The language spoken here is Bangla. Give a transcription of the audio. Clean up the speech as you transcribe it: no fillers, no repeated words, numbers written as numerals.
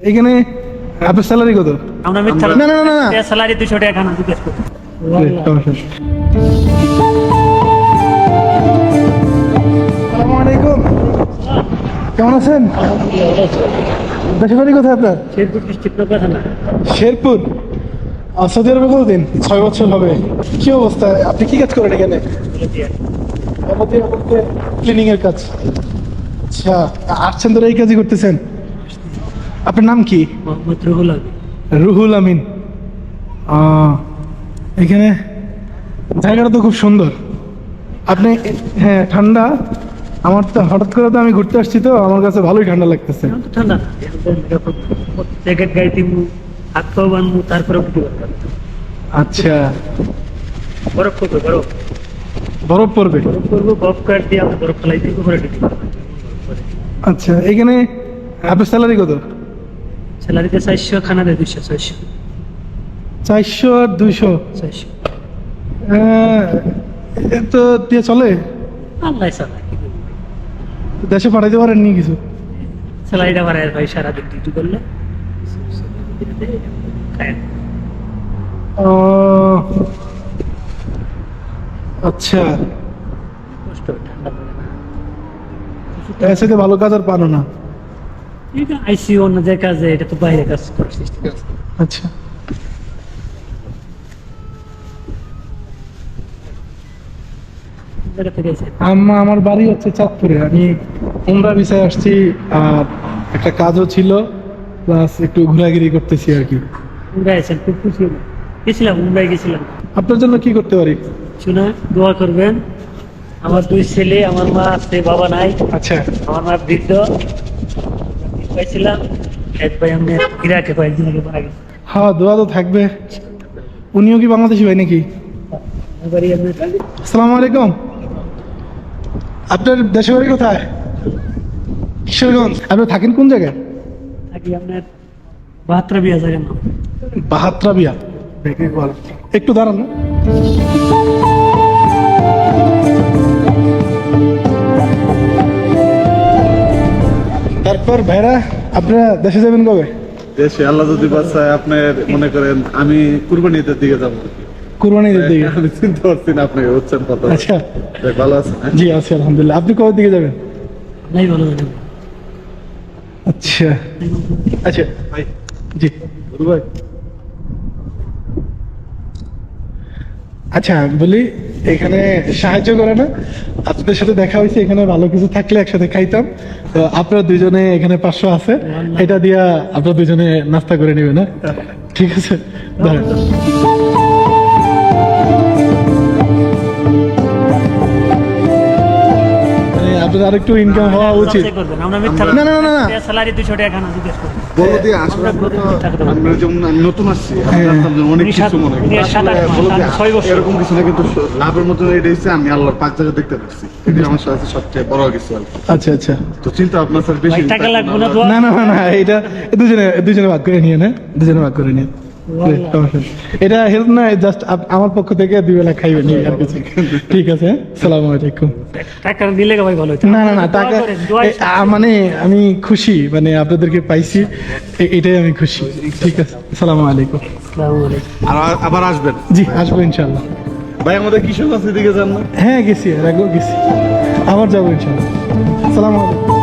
এখানে আপনার স্যালারি কত? আমরা মিথ্যা না না না না স্যালারি 200 টাকা না জিজ্ঞেস করি। আসসালামু আলাইকুম, কেমন আছেন? দেশের বাড়ি কোথায় আপনার? শেরপুর ডিস্ট্রিক্ট কথা না। শেরপুর। সৌদি আরবে কতদিন? 6 বছর হবে। কি অবস্থা? আপনি কি কাজ করেন এখানে? ক্লিনিং এর কাজ। আচ্ছা, আসছেন ধরে এই কাজই করতেছেন? আপনার নাম কি? মোহাম্মদ রুহুল আমিন। রুহুল আমিন। এখানে জায়গাটা তো খুব সুন্দর। আপনি হ্যাঁ ঠান্ডা। আমার তো হঠাৎ করে তো আমি ঘুরতে আসছি, তো আমার কাছে ভালোই ঠান্ডা লাগতেছে। এখন তো ঠান্ডা না, জ্যাকেট গায়ে দিমু, হাত পাও বানমু, তারপরে উঠতে পারবো। আচ্ছা, বরফ করবে, বরফ বরফ পড়বে। বরফ করবো, বরফ কাট দিয়ে আমরা বরফ ফেলাই দিব, করে দিতে পারবো। আচ্ছা, এখানে আপনার স্যালারি কত? স্যালারিতে 400, খানা দেয় 200, 400 400 আর 200 400। তো দিয়ে চলে? আল্লাহ সালা কি করবো, দেশে পাঠাইতে পারেননি কিছু? স্যালারিটা বাড়ায় ভাই, সারাদিন ডিউটি করলে খায়। ও, আচ্ছা। কষ্ট, ঠান্ডা লাগে না। এর সাথে ভালো কাজ আর পারো না? এটা আইসিইউ অন্য যে কাজে, এটা তো বাইরে কাজ করার সিস্টেম। আচ্ছা, জায়গা থেকে এসে আমার বাড়ি হচ্ছে চাঁদপুরে। আমি উমরা ভিসায় আসছি, আর একটা কাজও ছিল, প্লাস একটু ঘোরাঘুরি করতেছি আর কি। উমরায় আছেন, খুব খুশি হলাম। গেছিলাম, উমরায় গেছিলাম। আপনার জন্য কি করতে পারি? শুনে দোয়া করবেন। আমার 2 ছেলে, আমার মা আছে, বাবা নাই। আচ্ছা, আমার মা বৃদ্ধ। পাইছিলাম এক ভাই আমি ইরাকে কয়েকদিন আগে মারা গেছে। হ্যাঁ, দোয়া তো থাকবে। উনিও কি বাংলাদেশি ভাই নাকি? এবারই আমি আসসালামু আলাইকুম। আপনার দেশের বাড়ি কোথায়? কিশোরগঞ্জ। আপনি থাকেন কোন জায়গায়? থাকি আপনার বাহাত্রা বিয়া জায়গার নাম। বাহাত্রা বিয়া। একটু দাঁড়ান না। তারপর ভাইরা, আপনারা দেশে যাবেন কবে? দেশে আল্লাহ যদি বাঁচায়, আপনার মনে করেন আমি কুরবানি ঈদের দিকে যাবো। কুরবানি ঈদের দিকে? আমি চিনতে পারছি না আপনি হচ্ছেন কত। আচ্ছা, ভালো আছেন? হ্যাঁ? জি আছি আলহামদুলিল্লাহ। আপনি কবে দিকে যাবেন? নাই ভালো জানেন। আচ্ছা আচ্ছা ভাই, জি ভাই আচ্ছা বলি, এখানে সাহায্য করে না? আপনাদের সাথে দেখা হয়েছে, এখানে ভালো কিছু থাকলে একসাথে খাইতাম। তো আপনারা দুজনে এখানে 500 আছে, এটা দিয়া আপনারা দুজনে নাস্তা করে নেবেন। না ঠিক আছে, ধরেন। আপনাদের আরেকটু ইনকাম হওয়া উচিত। আমরা মিথ্যা না না না না স্যালারি 200 টাকা খানা জিজ্ঞেস করি। বড় দিয়ে আসলে আমরা যেমন আমি নতুন আসছি, আপনার অনেক কিছু মনে করি। আসলে বলো যে 6 বছর এরকম কিছু না, কিন্তু লাভের মতো এটা হচ্ছে আমি আল্লাহর পাক জায়গা দেখতে পাচ্ছি। এটা আমার সাথে সবচেয়ে বড় কিছু আর কি। আচ্ছা আচ্ছা, তো চিন্তা আপনার স্যার বেশি ভাই টাকা লাগবে না, দোয়া না না না না, এটা দুজনে দুজনে ভাগ করে নিয়ে, না দুজনে ভাগ করে নিয়ে। এটা হেল্প না, জাস্ট আমার পক্ষ থেকে 2 বেলা খাইবেন আর কিছু। ঠিক আছে, আসসালামু আলাইকুম। টাকা দিলে ভাই ভালো হতো। না না না, টাকা মানে আমি খুশি, মানে আপনাদেরকে পাইছি, এটাই আমি খুশি। ঠিক আছে, আসসালামু আলাইকুম। আসসালামু আলাইকুম। আর আবার আসবেন জি আসবো ইনশাল্লাহ। ভাই। আমাদের কিশোরগঞ্জের দিকে যান না? হ্যাঁ গেছি, এর আগেও গেছি, আবার যাবো ইনশাল্লাহ। আসসালামু আলাইকুম।